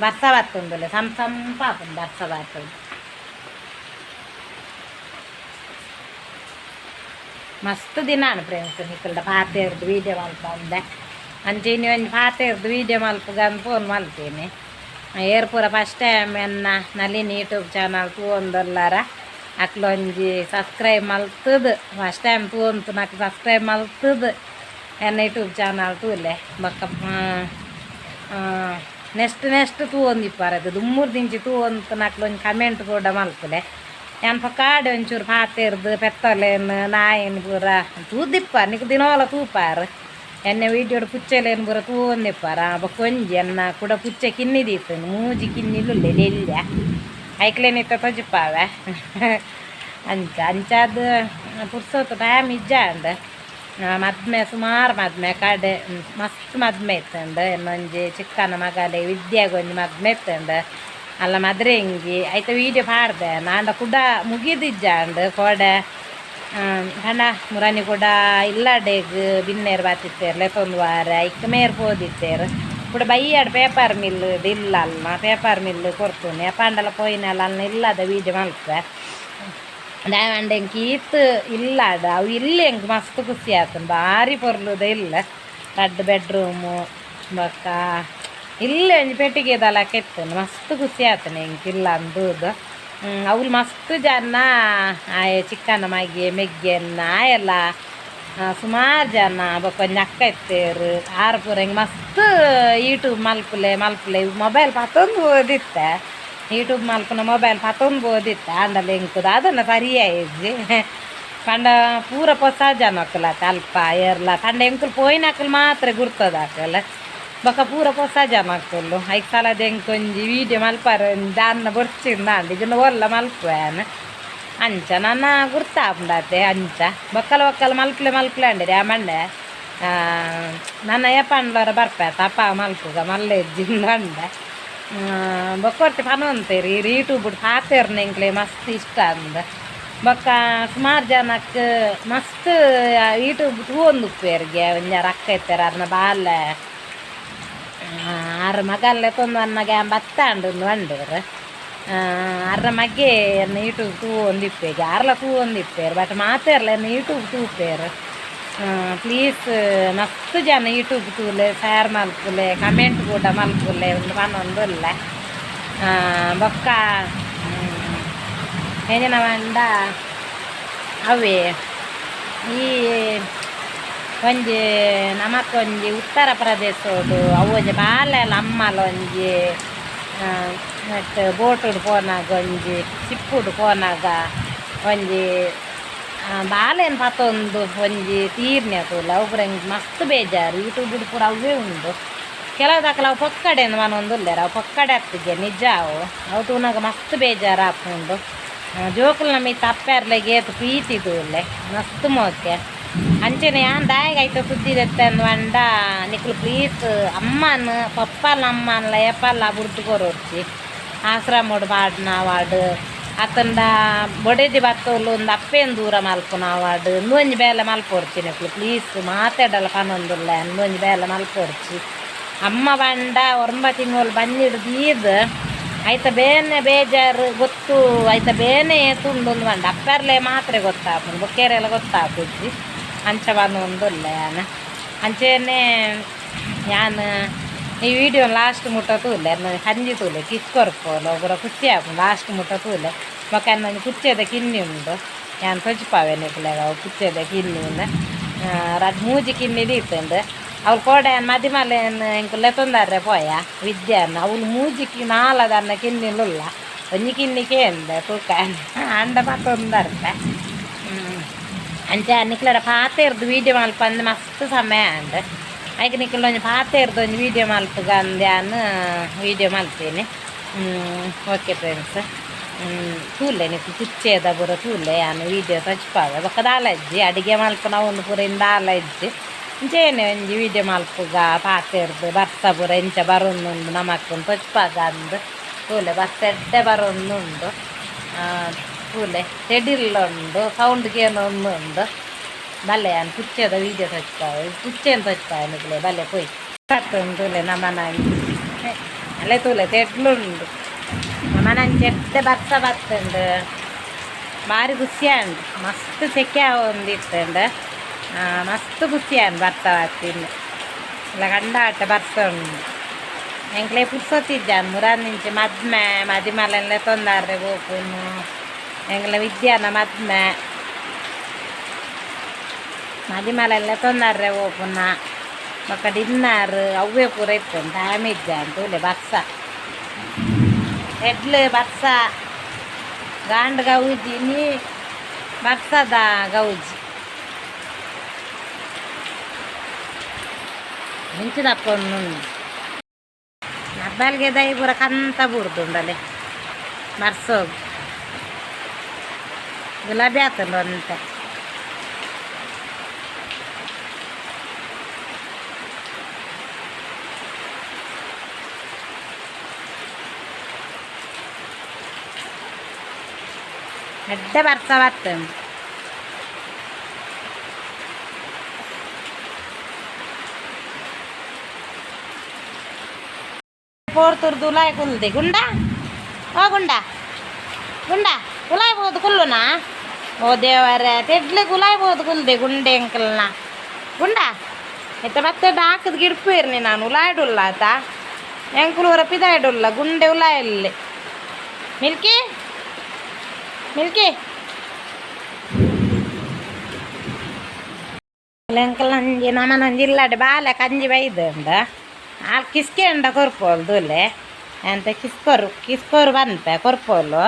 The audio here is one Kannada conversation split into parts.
ಬರ್ಸ ಬರ್ತುಂದುಲೆ ಸಂಪ ಆಪುಂಡು ಬರ್ಸ ಬರ್ತುಂಡು ಮಸ್ತ್ ದಿನ ಫ್ರೆಂಡ್ಸ್ ನಿಕ್ಕಲ್ಡ ಪಾತೆರ್ದು ವೀಡಿಯೋ ಮಲ್ಪ ಅಂದೆ ಅಂಚೆ ಇನ್ನು ಒಂದು ಪಾತೆರ್ದು ವೀಡಿಯೋ ಮಲ್ಪಗಂದು ಫೋನ್ ಮಲ್ತೇನೆ ಏರ್ ಪೂರ ಫಸ್ಟ್ ಟೈಮ್ ಎನ್ನ ನಳಿನಿ ಯೂಟ್ಯೂಬ್ ಚಾನಲ್ ತೂವೊಂದುಲ್ಲಾರ ಅಕ್ಲೊಂಜಿ ಸಬ್ಸ್ಕ್ರೈಬ್ ಮಲ್ತದು ಫಸ್ಟ್ ಟೈಮ್ ತೂವಂತು ನಾಲ್ಕು ಸಬ್ಸ್ಕ್ರೈಬ್ ಮಲ್ತದು ಎನ್ನ ಯೂಟ್ಯೂಬ್ ಚಾನಲ್ ತೂಲೆ ಬೊಕ್ಕ ನೆಕ್ಸ್ಟ್ ತೂವೊಂದಿಪ್ಪಾರದು ದುಮ್ಮೂರು ದಿಂಚಿ ತೂವಂತು ನಾಕ್ಲೊಂಜಿ ಕಮೆಂಟ್ ಕೂಡ ಮಲ್ಪಲೆ ನಾನು ಪಕ್ಕಾಡೆ ಒಂಚೂರು ಪಾತೆರ್ದು ಪೆತ್ತಲೇನು ನಾಯಿನ ಪೂರ ತೂದಿಪ್ಪಾರ ನಿಕ್ ದಿನೋಲ ತೂಪಾರು ಎಣ್ಣೆ ವೀಡಿಯೋಡು ಪುಚ್ಚಲೇನು ಪೂರ ತೂವೊಂದಿಪ್ಪಾರ ಬೊಕ್ಕೊಂಜಿ ಎನ್ನ ಕೂಡ ಪುಚ್ಚೆ ಕಿನ್ನಿದೀತು ಮೂಜಿ ಕಿನ್ನಿಲ್ಲುಲ್ಲೆ ಎಲ್ಯ ಐಕ್ಲೇನಿತ್ತ ತೊಜಿಪ್ಪಾವೆ ಅಂಚಾದ ಪುರ್ಸೋತು ಟೈಮ್ ಇಜ್ಜಾಂಡ್ ಮದ್ಮೆ ಸುಮಾರು ಮದ್ಮೆ ಕಡೆ ಮಸ್ತ್ ಮದ್ಮೆ ಇತ್ತಂಡು ಇನ್ನೊಂಜಿ ಚಿಕ್ಕನ ಮಗಲೆ ವಿದ್ಯಾಗೊಂಜಿ ಮದ್ಮೆ ಇತ್ತಂಡು ಅಲ್ಲ ಮದ್ರೆಂಗಿ ಆಯ್ತು ವೀಡಿಯೋ ಪಾಡ್ದೆ ನಾಂಡ ಕೂಡ ಮುಗಿದಿಜ್ಜಾಂಡ್ ಕೋಡೆ ಹಣ ಮುರಾನಿ ಕೂಡ ಇಲ್ಲಡೆಗ್ ಬಿನ್ನೇರು ಬಾತಿತ್ತೇರು ಲೆತ್ತೊಂದು ವಾರ ಇಕ್ಕ ಮೇರ್ ಹೋದಿತ್ತೇರು ಕೂಡ ಬೈಯಾಡು ಪೇಪರ್ ಮಿಲ್ ಇಲ್ಲ ಅಲ್ಲ ಪೇಪರ್ ಮಿಲ್ ಕೊಡ್ತೀನಿ ಪಂಡಲ ಪೋಯಿನಲ್ಲ ಅಲ್ಲ ಇಲ್ಲದ ವೀಡಿಯೋ ಮಲ್ಪೆ ದಾವಂಡೆ ಕೀತ್ ಇಲ್ಲಾಡ ಅವು ಇಲ್ಲಿ ಹೆಂಗೆ ಮಸ್ತ್ ಖುಷಿ ಆಯ್ತು ಭಾರಿ ಪೊರ್ಲುದ ಇಲ್ಲ 2 ಬೆಡ್ರೂಮು ಬೊಕ್ಕ ಇಲ್ಲೇ ಒಂಜಿ ಪೆಟ್ಟಿಗೆದಲ್ಲ ಕೆತ್ತನು ಮಸ್ತ್ ಖುಷಿ ಆತನೆ ಇಲ್ಲ ಅಂದೂದು ಅವ್ಲು ಮಸ್ತ್ ಜನ ಆಯ ಚಿಕ್ಕನ ಮಗಿ ಮೆಗ್ಗೆನ್ನ ಆಯೆಲ್ಲ ಸುಮಾರು ಜನ ಬೊಕ್ಕೊಂಜಿ ಅಕ್ಕ ಇತ್ತೇರು ಆರು ಪೂರ ಹಿಂಗೆ ಮಸ್ತ್ ಯೂಟ್ಯೂಬ್ ಮಲ್ಪಲೆ ಮೊಬೈಲ್ ಪತ್ತೊಂದು ಓದಿತ್ತೆ ಯೂಟ್ಯೂಬ್ ಮಲ್ಪನ ಮೊಬೈಲ್ ಪತ್ತೊಂದು ಓದಿತ್ತೆ ಆಂಡಲ್ಲಿ ಹೆಂಕುದು ಅದನ್ನು ಸರಿಯಾಯಿಜ್ಜಿ ಪಂಡ ಪೂರ ಹೊಸ ಜನ ಹಾಕಲತ್ತ ಅಲ್ಪ ಏರ್ಲ ಪಂಡ ಹೆಂಕುಲು ಪೋಯಿನಾಕಲು ಮಾತ್ರ ಗುರ್ತದಾಕಲ್ಲ ಬೊಕ್ಕ ಪೂರ ಹೊಸ ಜನ ಹಾಕಲು 5 ಸಲದ ಹೆಂಕೊಂಜಿ ವೀಡಿಯೋ ಮಲ್ಪಾರ ದಾನ್ನ ಬೊಡ್ಚಿಂದ ಇದನ್ನು ಒಲ್ಲ ಮಲ್ಪೇನು ಅಂಚ ನನ್ನ ಗುರ್ತಾಪುಂಡತೆ ಅಂಚ ಬೊಕ್ಕಲ ಮಲ್ಪಲೆ ಅಂಡಿರಿ ಆ ಮಂಡೆ ನನ್ನ ಯಪ್ಪಂಡ್ಲರ ಬರ್ಪೇತ ಅಪ್ಪ ಮಲ್ಪುಗ ಮಲ್ಲೆಜ್ಜಿಂದ ಅಂಡೆ ಬೊಕ್ಕೊರ್ತಿ ಪನೊಂತೇರಿ ಯೂಟ್ಯೂಬ್ ಪಾತೆರ್ನ ಎಂಕ್ಲೆ ಮಸ್ತ್ ಇಷ್ಟ ಅಂದ ಬೊಕ್ಕ ಸುಮಾರು ಜನಕ್ಕೆ ಮಸ್ತ್ ಯೂಟ್ಯೂಬ್ ತೂವೊಂದುಪ್ಪೇರಿಗೆ ಒಂಜಾರ ಅಕ್ಕ ಇತ್ತಾರೆ ಅದನ್ನ ಬಾಲೆ ಆರು ಮಗಲ್ಲೇ ತೊಂದು ಅನ್ನಗೆ ಬತ್ತಾಂಡು ಅಂಡರು ಅರ್ರ ಮಗೆ ಯೂಟ್ಯೂಬ್ ತೂವೊಂದಿಪ್ಪೇಗೆ ಆರ್ಲ ತೂವೊಂದಿಪ್ಪೇರು ಬಟ್ ಮಾತೇರ್ಲ ಯೂಟ್ಯೂಬ್ ತೂಪೇರು ಪ್ಲೀಸ್ ಮಸ್ತ್ ಜನ ಯೂಟ್ಯೂಬ್ ತೂಲೆ ಶೇರ್ ಮಲ್ಪುಲೆ ಕಮೆಂಟ್ ಕೂಡ ಮಲ್ಪುಲೆ ಒಂದು ಪನ್ನೊಂದುಲ್ಲ ಬೊಕ್ಕ ಏನಿನ ಮಂಡ ಅವೇ ಈ ಒಂಜಿ ನಮಕೊಂಜಿ ಉತ್ತರ ಪ್ರದೇಶೋಡು ಅವೊಂಜಿ ಬಾಲೆಲ ಅಮ್ಮಲ ಒಂಜಿ ಮತ್ತು ಬೋಟುಡು ಪೋನಾಗ ಒಂಜಿ ಚಿಪ್ಪುಡು ಪೋನಾಗ ಒಂಜಿ ಬಾಲೆನ್ ಪತ್ತೊಂದು ಒಂಜಿ ತೀರ್ನೆ ತೂಲ ಅವು ಮಸ್ತ್ ಬೇಜಾರು ಯೂಟ್ಯೂಬ್ ಪೂರ ಅವೇ ಉಂಡು ಕೆಲವು ದಾಖಲೆ ಅವು ಪೊಕ್ಕಡೆನು ಮನೊಂದುಲ್ಲೇರ ಅವು ಪೊಕ್ಕಡೆ ಹತ್ತಿಗೆ ನಿಜ ಅವು ತೂನಾಗ ಮಸ್ತ್ ಬೇಜಾರು ಹಾಕೊಂಡು ಜೋಕುಲು ನಮಗೆ ತಪ್ಪಾರ್ಲೆಗೆ ಏತು ಪ್ರೀತಿ ತೂಲೆ ಮಸ್ತ್ ಮೋಕೆ ಅಂಚೆನೆ ಯಾನ್ ದಾಯಿಗಾಯ್ತು ಸುದ್ದಿದತ್ತೆ ಅಂದ್ವಂಡ ನಿಕ್ಲು ಪ್ಲೀಸ್ ಅಮ್ಮನ ಪಪ್ಪಲ ಅಮ್ಮನ್ಲ ಎಪ್ಪಲ್ಲ ಬುಡ್ದುಕೊರೋರ್ಚಿ ಆಶ್ರಮೋಡು ಪಾಡ್ನ ಅವಾರ್ಡ್ ಅತ್ತಂಡ ಬೊಡೆದಿ ಬತ್ತೋಲು ಒಂದು ಅಪ್ಪೇನು ದೂರ ಮಲ್ಪುನ ಅವಾರ್ಡ್ ಒಂಜಿ ಬೇಲೆ ಮಲ್ಪೊರ್ಚಿ ನಿಕ್ಲು ಪ್ಲೀಸ್ ಮಾತಾಡಲ್ಲ ಪನೊಂದುಲ್ಲ ಒಂಜಿ ಬೇಲೆ ಮಲ್ಪೊರ್ಚಿ ಅಮ್ಮ ಬಂಡ 9 ತಿಂಗಳು ಬಂದಿಡು ದೀದ್ ಆಯ್ತ ಬೇನೆ ಬೇಜಾರು ಗೊತ್ತು ಆಯ್ತ ಬೇನೆ ತುಂಡು ಬಂಡ ಅಪ್ಪರ್ಲೆ ಮಾತ್ರ ಗೊತ್ತಾಪುಂಡು ಬೊಕ್ಕೇರೆಲ್ಲ ಗೊತ್ತಾಪುಜ್ಜಿ ಅಂಚ ಬಂದೊಂದುಲ್ಲ ಯಾನ ಅಂಚೆನೆ ಯಾನು ಈ ವಿಡಿಯೋ ಲಾಸ್ಟ್ ಮುಟ್ಟ ತೂಲೆ ಹಂಜಿ ತೂಲೆ ಕಿಸ್ಕೊರ್ಪೋಲು ಒಬ್ಬರ ಕುಚ್ಚಿ ಹಾಕು ಲಾಸ್ಟ್ ಮುಟ್ಟ ತೂಲೆ ಬೊಕ್ಕ ನನ್ನ ಕುಚ್ಚೆದ ಕಿನ್ನಿ ಉಂಡು ಯಾನು ತೊಚ್ಪಾವೆ ನಿಕ್ಲೆಗ ಅವು ಕುಚ್ಚೆದ ಕಿನ್ನಿ ಉಂಡು ಮೂಜಿ ಕಿನ್ನಿದು ಇತ್ತುಂಡು ಅವ್ಳು ಕೋಡೆ ಮದಿಮಲೇನು ಎಂಕುಲ್ಲೆ ತೊಂದರೆ ಪೋಯ ವಿದ್ಯಾನ ಅವಳು ಮೂಜಿಕ್ಕೆ 4 ಕಿನ್ನಿಲ್ಲ ಒಂಜಿ ಕಿನ್ನಿಕೆ ಎಂದೆ ತೂಕ ಅಂಡ ಪತ್ತೊಂದರ್ದೆ ಅಂಚೆ ನಿಕ್ಲರ ಪಾತೆರ್ದು ವೀಡಿಯೋ ಮಲ್ಪ ಅಂದು ಮಸ್ತ್ ಸಮಯ ಅಂಡ್ ಆಯ್ಕೆ ನಿಕ್ಲ ಒಂಜಿ ಪಾತೆರ್ದು ಒಂಜಿ ವೀಡಿಯೋ ಮಲ್ಪಗ ಅಂದ್ಯಾನು ವೀಡಿಯೋ ಮಲ್ತೀನಿ ಓಕೆ ಫ್ರೆಂಡ್ಸ್ ತೂಲೆ ನಿಕ್ಲು ಕುಚ್ಚೇದ ಪೂರ ತೂಲೆ ಯಾನು ವೀಡಿಯೋ ತಚ್ಪಾವೆ ಬೊಕ್ಕ ದಾಲ ಇಜ್ಜಿ ಅಡಿಗೆ ಮಲ್ಪ ನಾವು ಒಂದು ಪೂರ ಇಂದಾಲ ಇಜ್ಜಿ ಇಂಚೇನೆ ಒಂಜಿ ವೀಡಿಯೋ ಮಲ್ಪುಗ ಪಾತೆರ್ದು ಬರ್ಸ ಪೂರ ಇಂಚ ಬರೋಂದುಂಡು ನಮಕ್ಕುಂಡು ತೊಚ್ಪಾಗ ಅಂದು ತೂಲೆ ಬಸ್ ಎಡ್ಡೆ ಬರೋಂದುಂಡು ತೂಲೆ ಸೆಡಿಲ್ಲುಂಡು ಸೌಂಡ್ಗೆ ಏನೋ ಒಂದುಂಡು ಬಲ್ಲೆ ಯಾನು ಕುಚ್ಚೆದ ವೀಡಿಯೋ ತಚ್ಪಾವೆ ಕುಚ್ಚೇನು ತಚ್ಪಾವೆ ನಿಕ್ಲೆ ಬಲ್ಲೆ ಪೋಯ್ ತೂಲೆ ನಮ್ಮನ ಅಲ್ಲೇ ತೂಲೆ ತೆಡ್ಲುಂಡು ಮನನ್ ಚೆಟ್ಟೆ ಬರ್ಸ ಬತ್ತುಂಡು ಭಾರಿ ಖುಷಿಯಾಂಡು ಮಸ್ತ್ ಸೆಕೆ ಒಂದಿತ್ತುಂಡು ಮಸ್ತ್ ಖುಷಿಯಾನ್ ಬರ್ತಾ ಬತ್ತಿಂದು ಇಲ್ಲ ಗಂಡಾಟ ಬರ್ಸೋಂಡು ಎಂಕ್ಲೆ ಪುರ್ಸೊತ್ತಿದ್ದಾನು ಮುರಾನ್ ನಿಂಚೆ ಮದಿಮಲೆಲ್ಲ ತೊಂದರೆ ಹೋಗುನು ಎಂಗ್ಲ ವಿದ್ಯಾನ ಮದಿಮಲೆಲ್ಲ ತೊಂದರೆ ಹೋಗುನ ಮಕ್ಕ ಡಿನ್ನರ್ ಅವೇ ಪೂರ ಇತ್ತು ಟೈಮ್ ಇದ್ದಾನು ತೂಲೆ ಬರ್ಸ ಎಡ್ಲು ಬರ್ಸ ಗಾಂಡ್ ಗೌಜಿ ನೀ ಬರ್ಸದ ಗೌಜಿ ಮಿಂಚಿದಪ್ಪನು ಹಬ್ಬಲ್ಗೆ ದೈ ಪೂರ ಕಂತ ಬುಡ್ದುಂಡಲೆ ಬರ್ಸೋಗು ಗುಲಾಬಿ ಆತಂಡು ಅಂತ ಎಡ್ಡೆ ಬರ್ಸ ಬರ್ತುಂಡು ಪೋರ್ತುರ್ದು ಉಲಾಯ್ ಕುಲ್ದೆ ಗುಂಡ ಓ ಗುಂಡ ಉಲಾಯ್ ಬೋದು ಕುಲ್ಲುನಾ ಓ ದೇವರೇ ತೆಡ್ಲೆ ಗುಲಾಯ್ ಬೋದು ಕುಲ್ದೆ ಗುಂಡೆ ಅಂಕಲ್ನ ಗುಂಡ ಎತ್ತ ಮತ್ತೆ ಹಾಕದ ಗಿಡ್ಪೇರ್ನಿ ನಾನು ಉಲಾಯ್ಡುಲ್ಲ ಆತ ಎಂಕುಲೂರ ಪಿದಾಯ್ಡುಲ್ಲ ಗುಂಡೆ ಉಲಾಯಲ್ಲಿ ಮಿಲ್ಕಿ ಎಂಕಲ್ ನಂಜಿ ನಮ್ಮ ನಂಜಿ ಇಲ್ಲಾಡೆ ಬಾಲೆ ಕಂಜಿ ಬೈದುಂಡ ಆಲ್ ಕಿಸ್ಕೆಂಡ ಕೊರ್ಪೋಲು ದೂಲೆ ಎಂತ ಕಿಸ್ಕೋರು ಬಂತೆ ಕೊರ್ಪೋಲು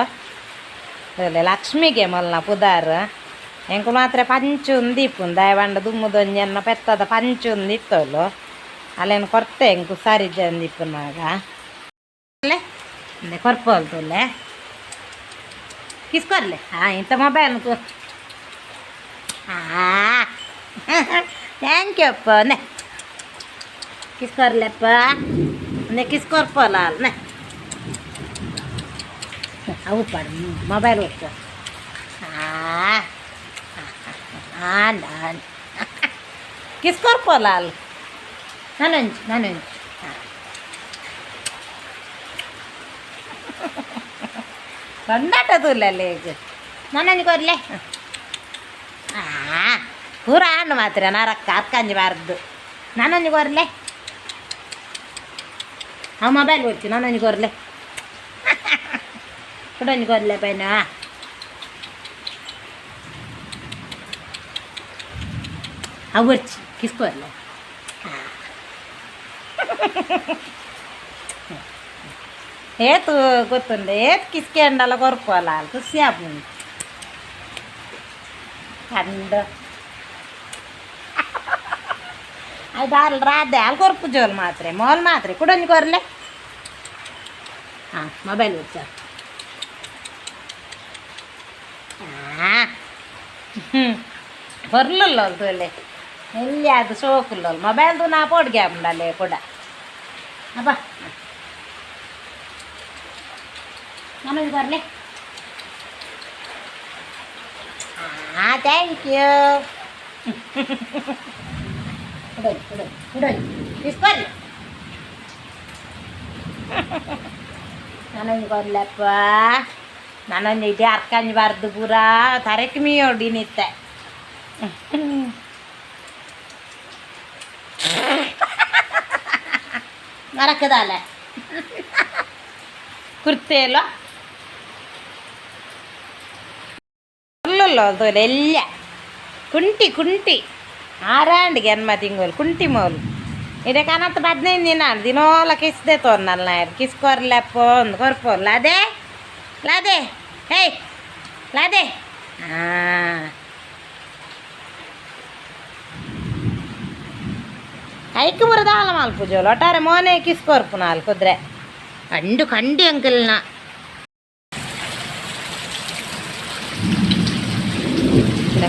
ದೂಲೆ ಲಕ್ಷ್ಮಿಗೆ ಮೊಲ್ನ ಪುದಾರ್ ಎಂಕು ಮಾತ್ರ ಪಂಚು ದೀಪುನ್ ದಯವಂಡ ದುಮ್ಮುದೊಂಜನ್ನ ಪೆತ್ತದ ಪಂಚು ಇತ್ತೋಲು ಅಲ್ಲೇನು ಕೊರ್ತೆ ಎಂಕು ಸಾರಿ ದೀಪುನಾಗ ಅಲ್ಲೇ ಕೊರ್ಪೋಲು ದೂಲೆ ಕಿಸ್ಕೊರ್ಲೆ ಇಂಥ ಮೊಬೈಲ್ ಥ್ಯಾಂಕ್ ಯು ಅಪ್ಪ ನೆ ಕಿಸ್ಕೊರ್ಲೆಪ್ಪ ನೆ ಕಿಸ್ಕೊರ್ಪೋಲ ನೆ ಅವು ಪಡ ಮೊಬೈಲ್ ಹೋಗ್ತು ನಾನು ಕಿಸ್ಕೊರ್ಪೋಲ ಅಲ್ಲ ನಾನೊಂಜು ಕೊಂಡಾಟದಲ್ಲೇ ಈಗ ನಾನೊಂದು ಕೊರ್ಲೆ ಪೂರ ಹಣ್ಣು ಮಾತ್ರ ನರಕ್ಕ ಅಕ್ಕಂಜಬಾರ್ದು ನಾನೊಂದು ಕೊರ್ಲೆ ಅವು ಮೊಬೈಲ್ ಕೊಡ್ತಿ ನಾನೊಂದು ಕೊರ್ಲೆ ಕೊಡೊಂದು ಕೊರ್ಲೆ ಪೈನ ಅವು ಬರ್ಚಿ ಕಿಸ್ಕೊರ್ಲೆ ಏತು ಗೊತ್ತುಂಡೆ ಏತ್ ಕಿಸ್ಕೆಂಡಲ್ಲ ಕೊರ್ಪೋಲ ಖುಷಿ ಆಪುಂಡು ಕಂಡು ಅದು ಅಲ್ಲಿ ರಾಧೆ ಅಲ್ಲಿ ಕೊರ್ಪು ಜೋಲ್ ಮಾತ್ರೆ ಮೋಲ್ ಮಾತ್ರೆ ಕುಡೊಂದು ಕೊರ್ಲೆ ಮೊಬೈಲ್ ಹುಚ್ಚ ಕೊರ್ಲಲ್ಲ ತೋಲೆ ಎಲ್ಲಿ ಅದು ಸೋಕುಲ್ಲ ಮೊಬೈಲ್ದು ನಾ ಪೋಡ್ಗೆ ಉಂಡಲ್ಲೇ ಕೂಡ ಅಪ್ಪ ನಾನೊಂದು ಕೊರ್ಲೆ ಥ್ಯಾಂಕ್ ಯು ಇಸ್ಕೊರ್ಲಿ ನಾನೊಂದು ಕೊರ್ಲಪ್ಪ ನಾನೊಂದು ಇಡೀ ಅರ್ಕಂಜಬಾರ್ದು ಪೂರ ತರಕ್ಕೆ ಮೀಯೊಡಿ ನಿತ್ತೆ ಮರಕದಾಲೆ ಕುರ್ತೆಯಲ್ಲ ಎಲ್ಲ ಕುಂಟಿ ಆರಾಂಡಿಗೆ ಅನ್ಮ ತಿಂಗೋಲು ಕುಂಟಿ ಮೋಲು ಇದೇ ಕನತ್ತು 15 ದಿನ ದಿನೋಲ ಕಿಸ್ದೆ ತೋರ್ನಲ್ಲ ಕಿಸ್ಕೊರ್ಲೆಪ್ಪ ಒಂದು ಕೊರ್ಪೋಲ್ಲ ಅದೇ ಲಾದೆ ಹೇಯ್ ಲಾದೆ ಐಕ್ ಬರೋದು ಹಾಲ ಮಾಲ್ಪುಜೋಲು ಒಟ್ಟಾರೆ ಮೋನೆ ಕಿಸ್ಕೊರ್ಪು ನಾಲ್ ಕುದ್ರೆ ಕಂಡಿ ಅಂಕಲ್ನ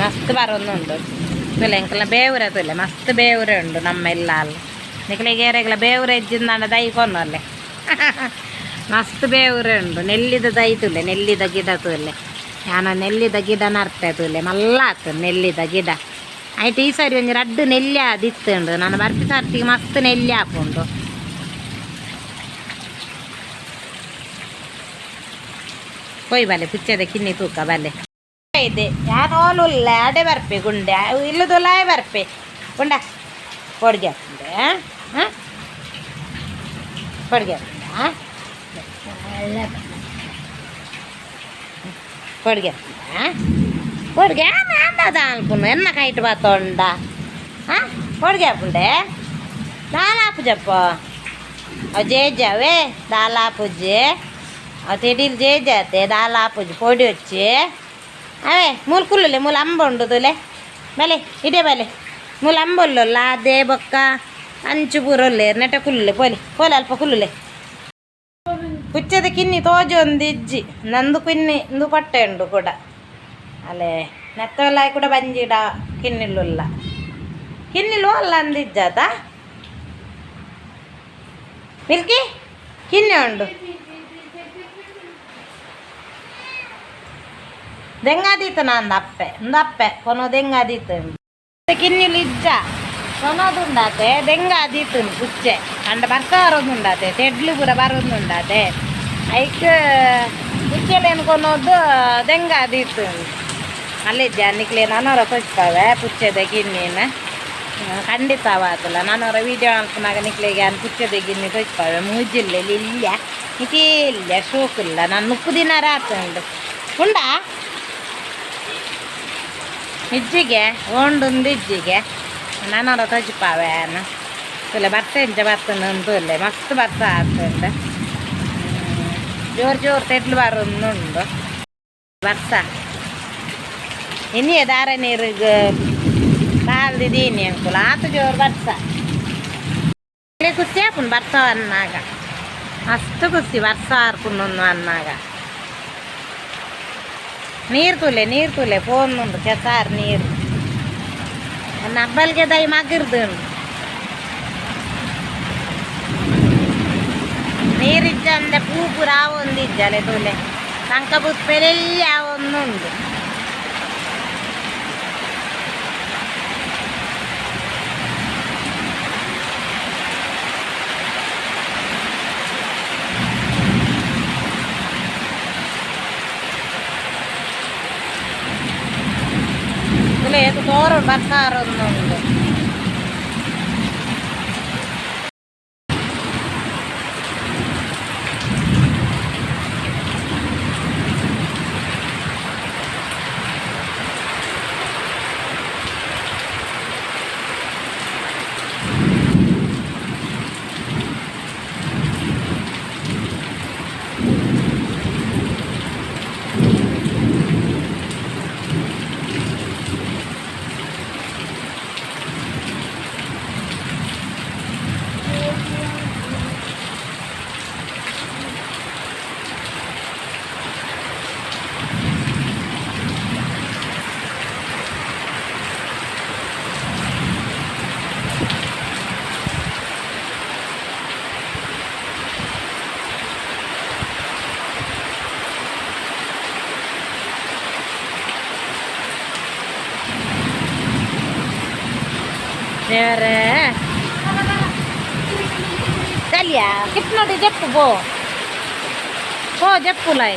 ಮಸ್ತ್ ಬರೋದುಂಡು ತುಲೆ ಎಂಕಲ್ನ ಬೇವುರೆ ತುಲೆ ಮಸ್ತ್ ಬೇವುರೆ ಉಂಡು ನಮ್ಮ ಇಲ್ಲ ಅಲ್ಲ ನಿಕ್ಲಿಗೇರೆಗ್ಲ ಬೇವುರೆ ಇದ್ದಿಂದ ದೈ ಕೊನ್ನೊಲ್ಲೆ ಮಸ್ತ್ ಬೇವುರೆ ಉಂಡು ನೆಲ್ಲಿದ ದೈ ತುಲೆ ನೆಲ್ಲಿದ ಗಿಡ ತುಲೆ ನಾನು ನೆಲ್ಲಿದ ಗಿಡ ನರ್ತೆ ತುಲೆ ಮಲ್ಲ ಆತು ನೆಲ್ಲಿದ ಗಿಡ ಆಯ್ತು ಈ ಸರಿ ಒಂದು ರಡ್ಡು ನೆಲ್ಲಿ ಅದಿತ್ತುಂಡು ನಾನು ಬರ್ತಿ ಸರ್ತಿಗೆ ಮಸ್ತ್ ನೆಲ್ಲಿ ಹಾಕೊಂಡು ಕೊಯ್ ಬಲೆ ಪುಚ್ಚದ ಕಿನ್ನಿ ತೂಕ ಬಲೆ ಇದೆ ಯಾನೋಲುಲ್ಲ ಅಡೆ ಬರ್ಪೆ ಗುಂಡೆ ಇಲ್ಲದಲ್ಲ ಬರ್ಪೆ ಗುಂಡ ಕೊಡ್ಗೆ ಹಾಕ್ಕೊಂಡೆ ಹಾಂ ಕೊಡ್ಗೆ ಕೊಡ್ಗೆ ಕೊಡ್ಗೆ ನಾಂದದ ಅನ್ಪುನು ಎನ್ನ ಕೈಟ್ ಬಾತೊಂಡ ಹಾಂ ಕೊಡ್ಗೆ ಹಾಕೊಂಡೆ ದಾಲಾಪು ಜಪ್ಪ ಅವು ಜೇಜಾವೇ ದಾಲಾಪುಜಿ ಅವು ತೆಡೀಲಿ ಜೇಜಾತೆ ದಾಲಾಪುಜಿ ಪೊಡಿ వచ్చి అవే మూల కుళ్ళులే మూల అంబ ఉండదులే బలే ఇదే బలే మూల అంబొల్లోಲ್ಲ అదే బొక్క ಅಂಚು ಬೂರೊಲ್ಲೆ ನೆಟ ಕುಲ್ಲುಲೆ ಪೋಲಿ ಪೋಲೆ ಅಲ್ಪ ಕುಲ್ಲುಲೆ ಪುಚ್ಚದ ಕಿನ್ನಿ ತೋಜು ಒಂದು ಇಜ್ಜಿ ನಂದು ಕಿನ್ನಿ ಇಂದು ಪಟ್ಟೆ ಉಂಡು ಕೂಡ ಅಲ್ಲೇ ನೆತ್ತವಲ್ಲ ಕೂಡ ಬಂಜಿಡ ಕಿನ್ನಿಲ್ಲುಲ್ಲ ಕಿನ್ನಿಲು ಅಲ್ಲ ಅಂದಿಜ್ಜಾತ ಮಿಲ್ಕಿ ಕಿನ್ನೆ ಉಂಡು ದೆಂಗಾದೀತು ನಂದು ಅಪ್ಪೆ ಒಂದು ಅಪ್ಪೆ ಕೊನೋ ದೆಂಗಾದೀತು ಕಿನ್ನಿಲು ಇಜ್ಜ ಕೊನೋದುಂಡಾತೆ ದೆಂಗಾದೀತು ಪುಚ್ಚೆ ಅಂಡ ಬರ್ತಾರೊಂದುಂಡಾತೆ ತೆಡ್ಲು ಪೂರ ಬರೋದುಂಡಾತೆ ಐಕ್ ಪುಚ್ಚೆಲೇನು ಕೊನೋದು ದೆಂಗಾದೀತು ಅಲ್ಲಿದ್ದೆ ನಿಕ್ಲೆ ನಾನೂರ ಕೊಚ್ತಾವೆ ಪುಚ್ಚೆದ ಗಿನ್ನಿನ ಖಂಡಿತವಾದಲ್ಲ ನಾನೂರ ವೀಡಿಯೋ ಅನ್ಕೊಂಡಾಗ ನಿಕ್ಲೆಗೆ ಅನ್ ಪುಚ್ಚೆದ ಗಿನ್ನಿ ಕೊಚ್ತಾವೆ ಮೂಜಿಲ್ಲ ಇಲ್ಲ ಇತಿಲ್ಲ ಶೋಕಿಲ್ಲ ನಾನು ಮುಕ್ಕು ದಿನ ರಾತ್ರಿ ಉಂಡಾ ಇಜ್ಜಿಗೆ ಒಂದೊಂದು ಇಜ್ಜಿಗೆ ನಾನೂರ ತಜ್ಪಾವೇನ ಇಲ್ಲ ಬರ್ತೆಂಚ ಬರ್ತನೆ ಅಂತುಲ್ಲ ಮಸ್ತ್ ಬರ್ತ ಆಗ್ತುಂಡು ಜೋರು ಜೋರು ತೆಡ್ಲು ಬರೋದುಂಡು ಬರ್ತ ಇನ್ನೇ ದಾರ ನೀರಿಗೆ ಕಾಲ್ದಿದೀನಿ ಅಂಕುಲ ಆತು ಜೋರು ಬರ್ತ ಖುಷಿ ಆಪುನ್ ಬರ್ತಾವ ಅನ್ನಾಗ ಮಸ್ತ್ ಖುಷಿ ಬರ್ಸ ಆರ್ಪುಣ್ಣು ಅನ್ನಾಗ ನೀರು ತುಲೆ ಫೋನ್ ಉಂಡು ಕೆಸಾರು ನೀರು ನನ್ನ ಹಬ್ಬಲ್ಗೆ ದೈ ಮಗಿರ್ದು ನೀರಿಜ್ಜ ಅಂದೆ ಪೂಪುರ ಒಂದಿಜ್ಜಲೆ ತುಲೆ ಸಂಕ ಪುಷ್ಪೆಲೆಲ್ಲ ಒಂದುಂಡು లేదు దూరం ಬರ್ತಾರೊಂದುಂಡು ದೇವರೇ ಚಲಿಯಾ ಕಿಪ್ ನೋಡಿ ಜಪ್ಪು ಬೋ ಜಪ್ಪು ಲೈ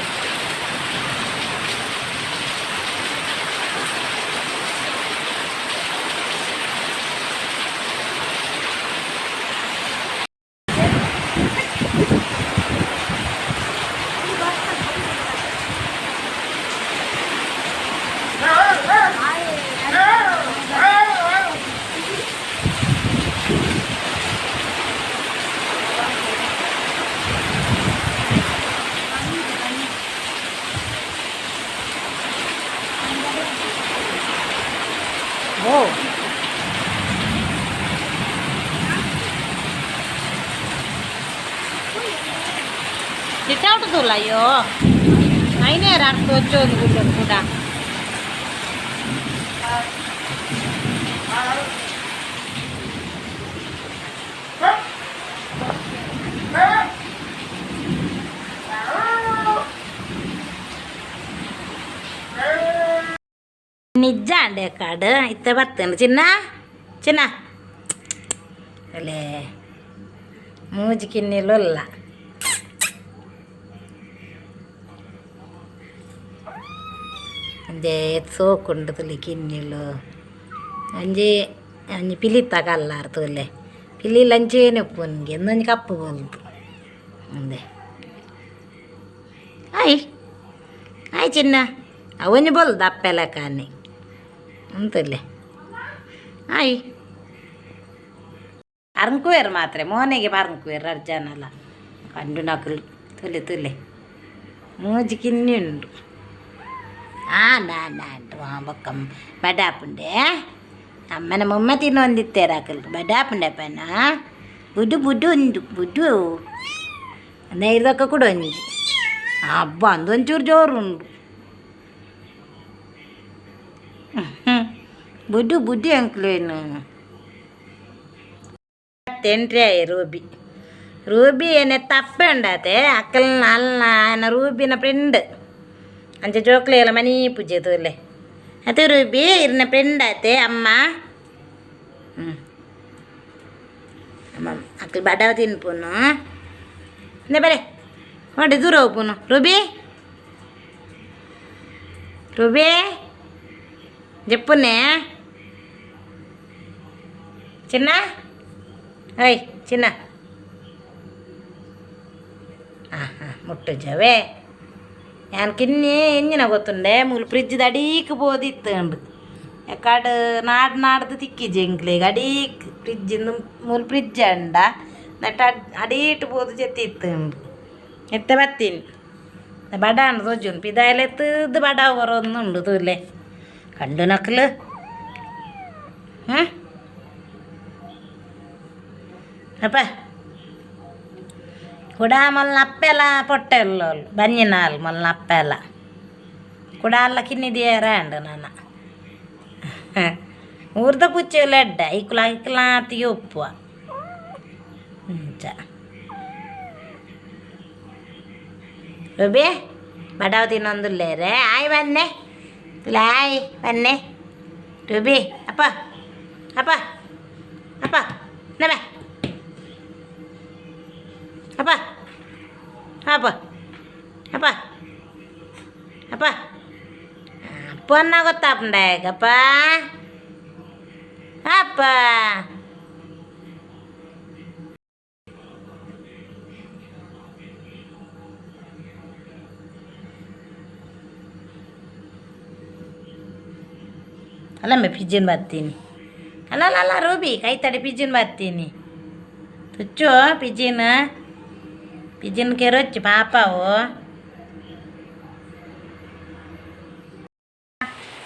ఓ చిట్టవుతుందిలా అయ్యో అయినా రాకు వచ్చేది కూడా ನಿಜ ಅಂಡೆ ಕಾಡು ಇತ್ತ ಬರ್ತೇನೆ ಚಿನ್ನ ಅಲ್ಲೇ ಮೂಜಿ ಕಿನ್ನಿಲೊಲ್ಲ ಅಂದೆ ಸೋಕುಂಡು ತುಲಿ ಕಿನ್ನಿಲು ಅಂಜಿ ಅಂಜಿ ಪಿಲಿ ತಗಲ್ಲಾರ ತುಲೆ ಪಿಲಿ ಲಂಚೇನೆ ಉಪ್ಪುನ್ಗೆ ಎಂದೊಂಜಿ ಕಪ್ಪು ಬೋಲ್ದು ಅಂದೆ ಆಯ್ ಆಯ್ ಚಿನ್ನ ಅವನಿ ಬೋಲ್ದು ಅಪ್ಪೆಲ್ಲ ಕಾನಿ ಅಂತಲೆ ಆಯ್ ಅರ್ಂಕುವೇರು ಮಾತ್ರ ಮೋನೆಗೆ ಬರ್ಂಕುವೇರು ಅರ್ಜನಲ್ಲ ಕಂಡು ನಕಲು ತುಲೆ ತುಲೆ ಮೂಜಿ ಕಿನ್ನಿ ಉಂಡು ನಾಂಟು ಬೊಕ್ಕ ಬಡಾಪುಂಡೆ ಅಮ್ಮನ ಮೊಮ್ಮ ತಿನ್ನೊಂದಿತ್ತೇರಾಕಲ್ ಬಡಾಪುಂಡೆ ಪನ ಬುಡ್ಡು ಬುಡ್ಡು ಉಂಡು ಬುಡ್ಡು ನೈರ್ದಕ್ಕ ಕೂಡ ಒಂಜಿ ಹಬ್ಬ ಅಂದೊಂಚೂರು ಜೋರು ಉಂಡು ಬುಡ್ಡು ಬುಡ್ಡಿ ಅಂಕ್ಲೇನು ಎಂಟ್ರಿ ಆಯಿ ರೂಬಿ ಏನೇ ತಪ್ಪೆ ಉಂಡಾತೆ ಅಕ್ಕಲ್ನ ಅಲ್ಲ ರೂಬಿನ ಫ್ರೆಂಡ್ ಅಂಚೆ ಜೋಕ್ಲೆ ಎಲ್ಲ ಮನಿ ಪೂಜೆ ತೋಲೆ ಅದು ರೂಬಿ ಇರ್ನ ಫ್ರೆಂಡ್ ಆತೆ ಅಮ್ಮ ಅಮ್ಮ ಅಕ್ಕಲ್ ಬಡವ ತಿನ್ಪುನು ನೇ ಬರೇ ನೋಡಿ ದೂರ ಹೋಗ್ಪುನು ರೂಬಿ ರೂಬಿ ಜಪ್ಪುನ್ನೇ ಚಿನ್ನ ಓಯ್ ಚಿನ್ನ ಮುಟ್ಟು ಜವೇ ഞാൻ കിന്നി എങ്ങനെ ಗೊತ್ತುಂಡೆ ಮೂಲ ಫ್ರಿಜ್ದ ಅಡೀಕ್ ಬೋದಿತ್ತಂಡು ಯಾಕಡೆ ನಾಡ್ದು ತಿಕ್ಕಿಜೆಂಕ್ಲೆ ಅಡೀಕ್ ಫ್ರಿಜ್ಜಿಂದು ಮೂಲ ಫ್ರಿಜ್ ಅಂಡ ನಟ ಅಡೀಟ್ ಬೋದು ಚೆತ್ತಿತ್ತಂಡು ಎತ್ತ ಬತ್ತೀನಿ ಬಡ ಅಂಡು ತೋಜುನ್ ಪಿದಾಯಲೆತ್ತದು ಬಡ ಬರೋದುಂಡು ತೂಲೆ ಕಂಡು ನಕ್ಲು ಅಪ್ಪ ಕೂಡ ಮಲ್ನ ಅಪ್ಪೆಲ್ಲ ಪೊಟ್ಟೆಲ್ಲ ಬಂಜಿನಾಲ್ ಮಲ್ನ ಅಪ್ಪೆಲ್ಲ ಕೂಡ ಅಲ್ಲ ಕಿನ್ನಿದಿಯರ ಅಂಡು ನಾನು ಊರ್ದ ಪುಚ್ಚೆಲ್ಲ ಎಡ್ಡ ಇಕ್ಲಾತಿಗೆ ಉಪ್ಪು ರುಬಿ ಬಡವ ತಿನ್ನೊಂದುಲ್ಲೇರೆ ಆಯ್ ಬನ್ನೆ ಇಲ್ಲ ಆಯ್ ಬನ್ನೆ ರುಬಿ ಅಪ್ಪ ಅಪ್ಪ ಅಪ್ಪ ನಬೆ ಅಪ್ಪ ಅಪ್ಪ ಅಪ್ಪ ಅಪ್ಪ ಅಪ್ಪನ್ನ ಗೊತ್ತಾಪಂಡಾಗಪ್ಪ ಅಪ್ಪ ಅಲ್ಲಮ್ಮ ಪಿಜ್ಜಿನ್ ಬರ್ತೀನಿ ಅಲ್ಲ ರೂಬಿ ಕೈ ತಡಿ ಪಿಜ್ಜಿನ್ ಬರ್ತೀನಿ ತುಚ್ಚು ಪಿಜ್ಜಿನ್ ಕೆರೊಚ್ಚು ಪಾಪವು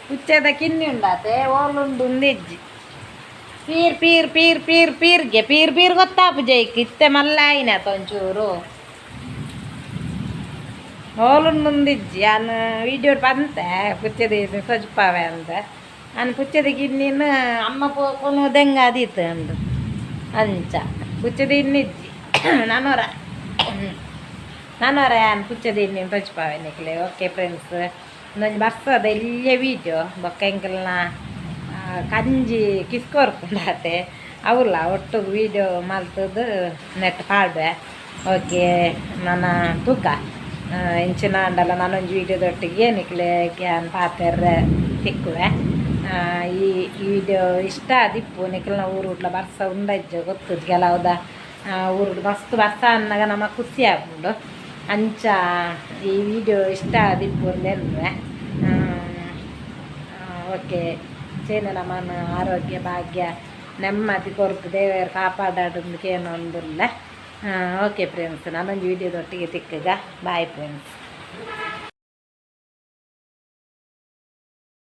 ಹುಚ್ಚದ ಕಿನ್ನಿ ಉಂಡಾತೆ ಓಲುಂಡು ಉಂದಿಜ್ಜಿ ಪೀರ್ ಗೊತ್ತಾಪು ಜೈಕ್ ಇತ್ತೆ ಮಲ್ಲಾಯಿನ ಒಂಚೂರು ಓಲುಂಡು ಉಂದಿಜ್ಜಿ ನಾನು ವೀಡಿಯೋ ಬಂತೆ ಪುಚ್ಚದ ಸಜ್ಪಾವೆ ಅಂತ ನಾನು ಪುಚ್ಚದ ಕಿನ್ನಿನ ಅಮ್ಮ ಪೋನು ದೆಂಗ ಆದೀತು ಅಂದು ಅಂಚ ಪುಚ್ಚದ ಇನ್ನಿಜ್ಜಿ ನಾನೂರ ನಾನು ಪುಚ್ಚದ ಇನ್ನಿನ ಸಜ್ಪಾವೆ ನಿಕ್ಲೆ ಓಕೆ ಫ್ರೆಂಡ್ಸ್ ಇನ್ನೊಂದು ಬರ್ತದ ಇಲ್ಲೇ ವೀಡಿಯೋ ಬೊಕ್ಕ ಎಂಕಲ್ನ ಕಂಜಿ ಕಿಸ್ಕೊರ್ಕೊಂಡಾತೆ ಅವಲ್ಲ ಒಟ್ಟು ವೀಡಿಯೋ ಮಲ್ತದ್ದು ನೆಟ್ ಪಾಡ್ವೆ ಓಕೆ ನನ್ನ ತೂಕ ಇಂಚಿನ ಅಂಡಲ್ಲ ನಾನೊಂದು ವೀಡಿಯೋದೊಟ್ಟಿಗೆ ನಿಕ್ಲೆ ಕ್ಯಾನ್ ಪಾತೆರ್ರೆ ತಿಕ್ಕುವೆ ಈ ವಿಡಿಯೋ ಇಷ್ಟ ದಿಪ್ಪು ನಿಖಲ್ನ ಊರುಟ್ಲ ಬರ್ಸ ಉಂಡಜ್ಜ ಗೊತ್ತದ ಕೆಲವುದ ಊರುಡು ಮಸ್ತ್ ಬರ್ಸ ಅನ್ನಗ ನಮ್ಮ ಖುಷಿ ಆಗ್ಬಿಡು ಅಂಚ ಈ ವಿಡಿಯೋ ಇಷ್ಟ ದಿಪ್ಪು ಅಂದೇನ್ವೆ ಓಕೆ ಚೇನು ನಮ್ಮನ ಆರೋಗ್ಯ ಭಾಗ್ಯ ನೆಮ್ಮದಿ ಕೊರತು ದೇವರು ಕಾಪಾಡೋದಕ್ಕೆ ಏನೊಂದಿಲ್ಲ ಓಕೆ ಫ್ರೆಂಡ್ಸ್ ನಾನೊಂದು ವೀಡಿಯೋದೊಟ್ಟಿಗೆ ತಿಕ್ಕಗ ಬಾಯ್ ಫ್ರೆಂಡ್ಸ್.